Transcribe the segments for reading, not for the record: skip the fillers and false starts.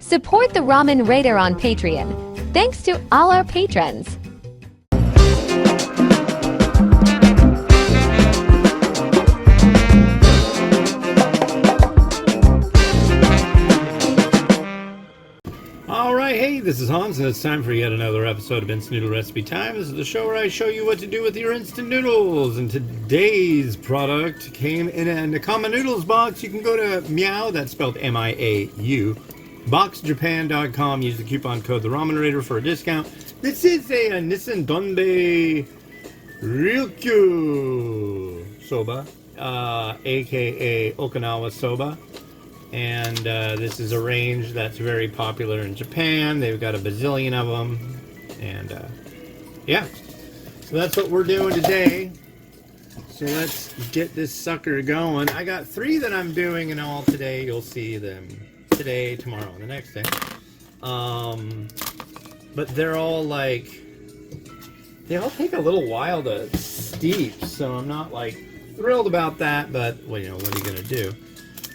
Support the Ramen Raider on Patreon. Thanks to all our patrons. Alright, hey, this is Hans, and it's time for yet another episode of Instant Noodle Recipe Time. This is the show where I show you what to do with your instant noodles. And today's product came in a Nakama Noodles box. You can go to Meow, that's spelled M-I-A-U, boxjapan.com. Use the coupon code The Ramen Raider for a discount. This is a Nissin Donbei Ryukyu Soba, aka Okinawa Soba. And this is a range that's very popular in Japan. They've got a bazillion of them. And yeah, so that's what we're doing today. So let's get this sucker going. I got 3 that I'm doing in all today. You'll see them today, tomorrow, and the next day. But they're all like, they all take a little while to steep. So I'm not like thrilled about that, but well, you know, what are you gonna do?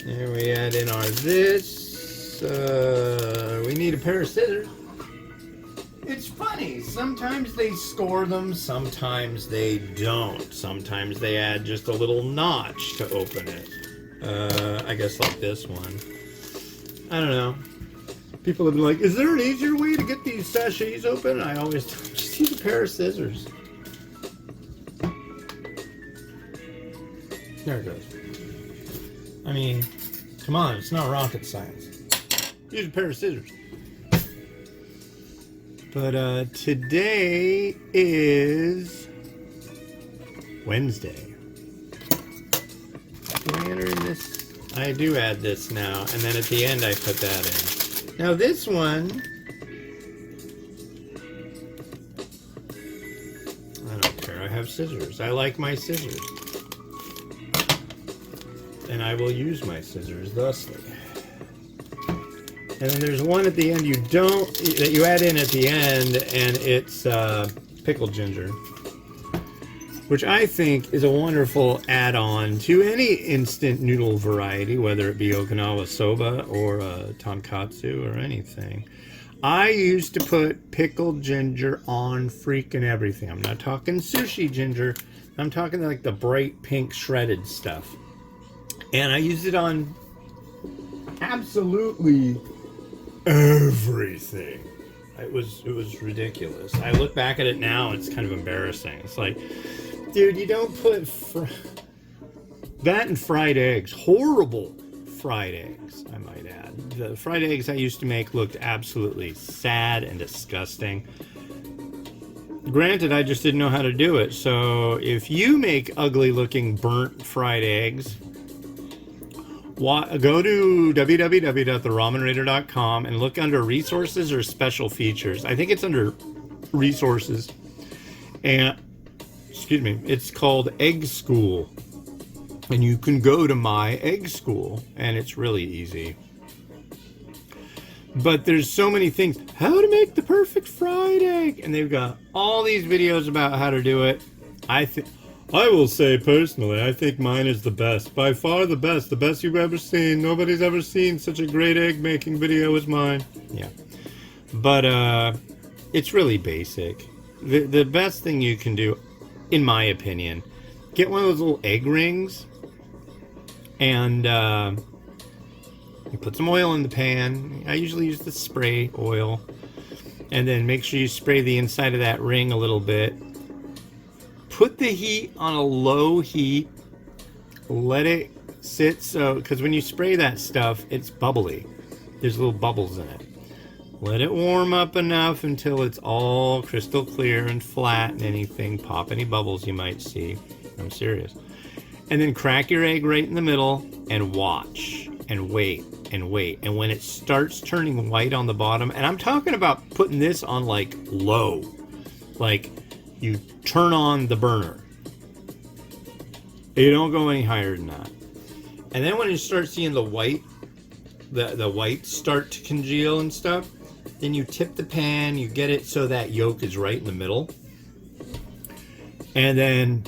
There we add in our this. We need a pair of scissors. It's funny. Sometimes they score them. Sometimes they don't. Sometimes they add just a little notch to open it. I guess like this one. I don't know. People have been like, is there an easier way to get these sachets open? I always tell them, just use a pair of scissors. There it goes. I mean, come on, it's not rocket science. Use a pair of scissors. But today is Wednesday. Do I enter in this? I do add this now, and then at the end I put that in. Now this one, I don't care, I have scissors. I like my scissors. And I will use my scissors thusly. And then there's one at the end that you add in at the end, and it's pickled ginger, which I think is a wonderful add-on to any instant noodle variety, whether it be Okinawa soba or tonkatsu or anything. I used to put pickled ginger on freaking everything. I'm not talking sushi ginger. I'm talking like the bright pink shredded stuff. And I used it on absolutely everything. It was ridiculous. I look back at it now, it's kind of embarrassing. It's like, dude, you don't put that and fried eggs. Horrible fried eggs, I might add. The fried eggs I used to make looked absolutely sad and disgusting. Granted, I just didn't know how to do it. So if you make ugly looking burnt fried eggs, go to www.theramenraider.com and look under resources or special features. I think it's under resources, and excuse me, it's called Egg School, and you can go to my Egg School, and it's really easy. But there's so many things, how to make the perfect fried egg, and they've got all these videos about how to do it. I will say personally, I think mine is the best. By far the best you've ever seen. Nobody's ever seen such a great egg making video as mine. Yeah. But it's really basic. The best thing you can do, in my opinion, get one of those little egg rings, and you put some oil in the pan. I usually use the spray oil. And then make sure you spray the inside of that ring a little bit. Put the heat on a low heat, let it sit, because when you spray that stuff, it's bubbly. There's little bubbles in it. Let it warm up enough until it's all crystal clear and flat, and pop any bubbles you might see. I'm serious. And then crack your egg right in the middle and watch and wait and wait. And when it starts turning white on the bottom, and I'm talking about putting this on like low, like you turn on the burner. You don't go any higher than that. And then when you start seeing the white, the white start to congeal and stuff, then you tip the pan, you get it so that yolk is right in the middle. And then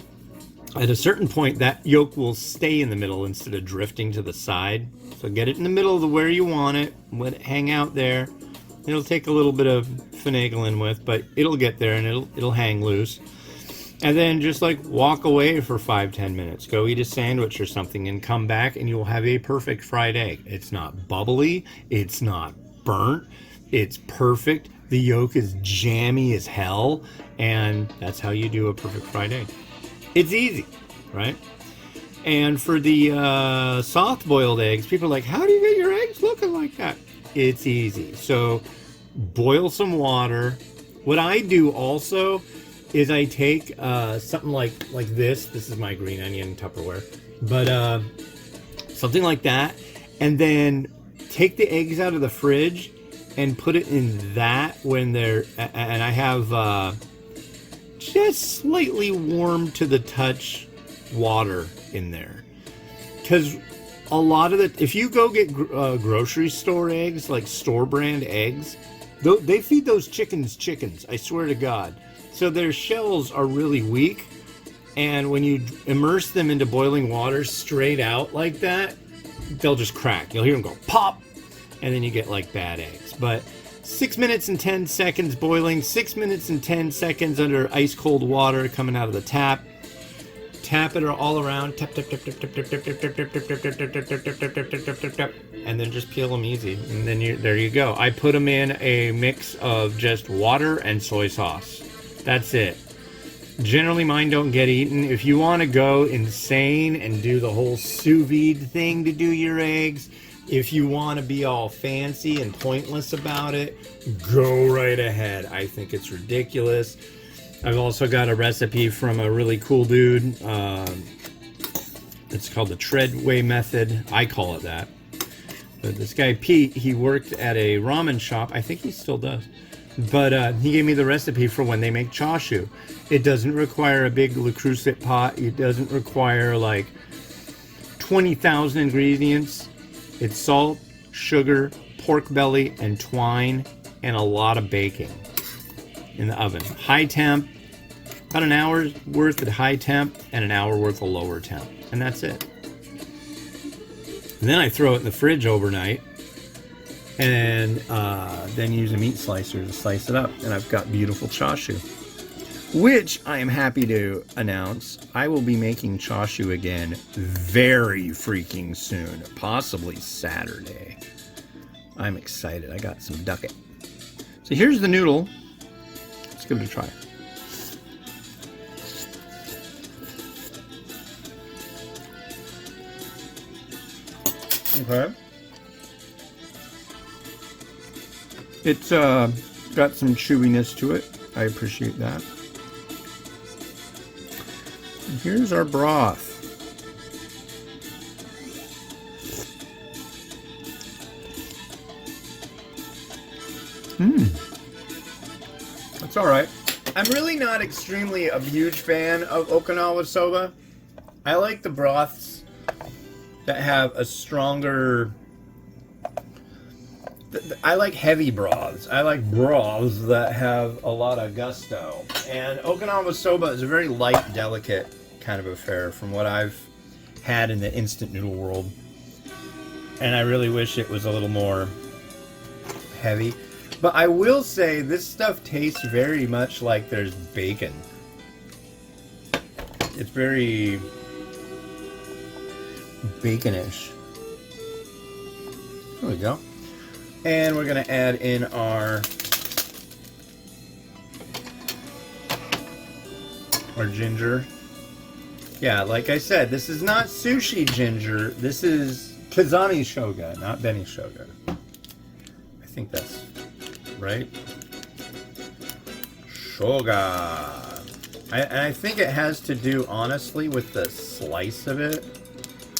at a certain point, that yolk will stay in the middle instead of drifting to the side. So get it in the middle of where you want it. Let it hang out there. It'll take a little bit of finagling with, but it'll get there and it'll hang loose. And then just like walk away for 5-10 minutes. Go eat a sandwich or something and come back and you'll have a perfect fried egg. It's not bubbly. It's not burnt. It's perfect. The yolk is jammy as hell. And that's how you do a perfect fried egg. It's easy, right? And for the soft boiled eggs, people are like, how do you get your eggs looking like that? It's easy. So boil some water. What I do also is I take something like this. This is my green onion Tupperware. But something like that. And then take the eggs out of the fridge and put it in that when they're... And I have just slightly warm to the touch water in there. Because a lot of the... If you go get grocery store eggs, like store brand eggs, they feed those chickens, I swear to God. So their shells are really weak, and when you immerse them into boiling water straight out like that, they'll just crack. You'll hear them go pop, and then you get like bad eggs. But 6 minutes and 10 seconds boiling, 6 minutes and 10 seconds under ice cold water coming out of the tap. Tap it all around, tap, tap, tap, tap, tap, tap, tap, tap, tap, tap, tap, tap, tap, tap, tap, tap, tap, tap, and then just peel them easy. And then there you go. I put them in a mix of just water and soy sauce. That's it. Generally, mine don't get eaten. If you want to go insane and do the whole sous vide thing to do your eggs, if you want to be all fancy and pointless about it, go right ahead. I think it's ridiculous. I've also got a recipe from a really cool dude. It's called the Treadway Method. I call it that. But this guy, Pete, he worked at a ramen shop. I think he still does. But he gave me the recipe for when they make chashu. It doesn't require a big Le Creuset pot. It doesn't require like 20,000 ingredients. It's salt, sugar, pork belly, and twine, and a lot of baking in the oven. High temp, about an hour's worth at high temp, and an hour worth of lower temp. And that's it. And then I throw it in the fridge overnight. And then use a meat slicer to slice it up. And I've got beautiful chashu. Which I am happy to announce I will be making chashu again very freaking soon. Possibly Saturday. I'm excited. I got some ducket. So here's the noodle. Let's give it a try. Okay. It's got some chewiness to it. I appreciate that. And here's our broth. That's all right. I'm really not extremely a huge fan of Okinawa soba. I like the broths that have a stronger... I like heavy broths. I like broths that have a lot of gusto. And Okinawa soba is a very light, delicate kind of affair from what I've had in the instant noodle world. And I really wish it was a little more heavy. But I will say this stuff tastes very much like there's bacon. It's very baconish. There we go. And we're going to add in our ginger. Yeah, like I said, this is not sushi ginger. This is Kazami Shoga, not Beni Shoga. I think that's right. Shoga. I think it has to do, honestly, with the slice of it.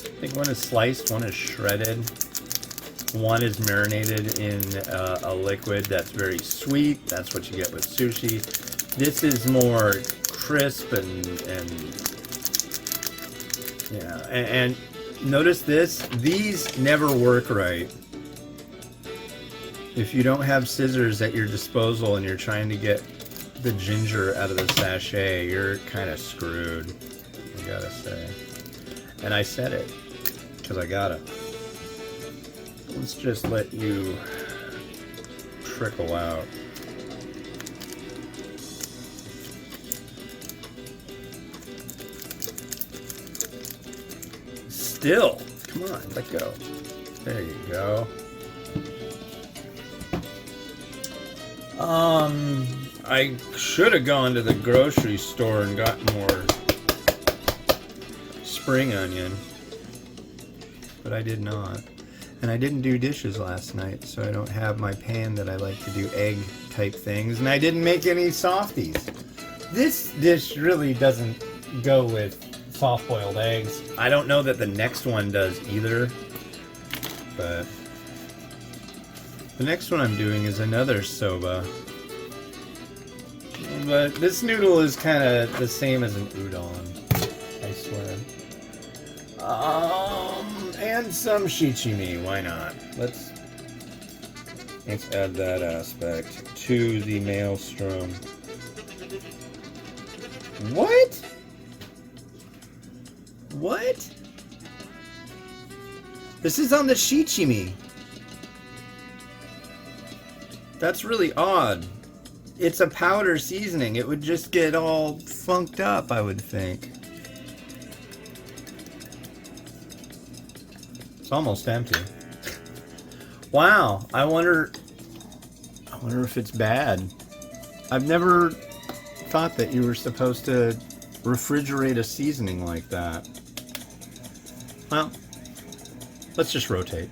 I think one is sliced, one is shredded. One is marinated in a liquid that's very sweet. That's what you get with sushi. This is more crisp and yeah. And notice this. These never work right. If you don't have scissors at your disposal and you're trying to get the ginger out of the sachet, you're kind of screwed, I gotta say. And I said it, because I gotta. Let's just let you trickle out. Still, come on, let go. There you go. I should have gone to the grocery store and gotten more spring onion, but I did not. And I didn't do dishes last night, so I don't have my pan that I like to do egg type things, and I didn't make any softies. This dish really doesn't go with soft-boiled eggs. I don't know that the next one does either, but the next one I'm doing is another soba. But this noodle is kind of the same as an udon, I swear. And some shichimi, why not? Let's add that aspect to the maelstrom. What? What? This is on the shichimi. That's really odd. It's a powder seasoning. It would just get all funked up, I would think. It's almost empty. Wow, I wonder if it's bad. I've never thought that you were supposed to refrigerate a seasoning like that. Well, let's just rotate.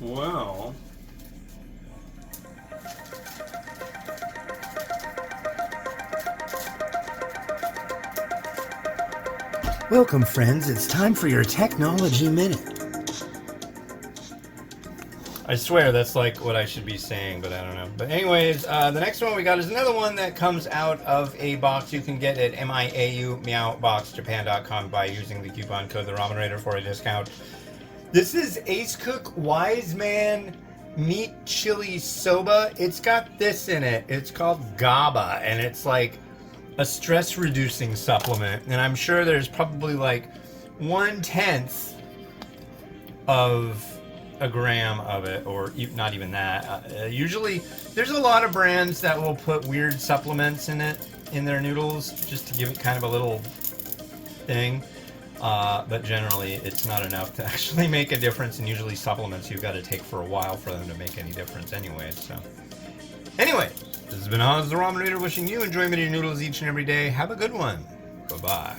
Well, welcome, friends. It's time for your Technology Minute. I swear that's like what I should be saying, but I don't know. But anyways, the next one we got is another one that comes out of a box. You can get it at miauboxjapan.com by using the coupon code The Ramen Raider for a discount. This is Ace Cook Wise Man Meat Chili Soba. It's got this in it. It's called GABA, and it's like a stress-reducing supplement. And I'm sure there's probably like 1/10 of a gram of it, or not even that. Usually, there's a lot of brands that will put weird supplements in it, in their noodles, just to give it kind of a little thing. But generally, it's not enough to actually make a difference, and usually supplements you've got to take for a while for them to make any difference anyway. So, anyway, this has been Hans the Ramen Raider wishing you enjoyment of your noodles each and every day. Have a good one. Bye-bye.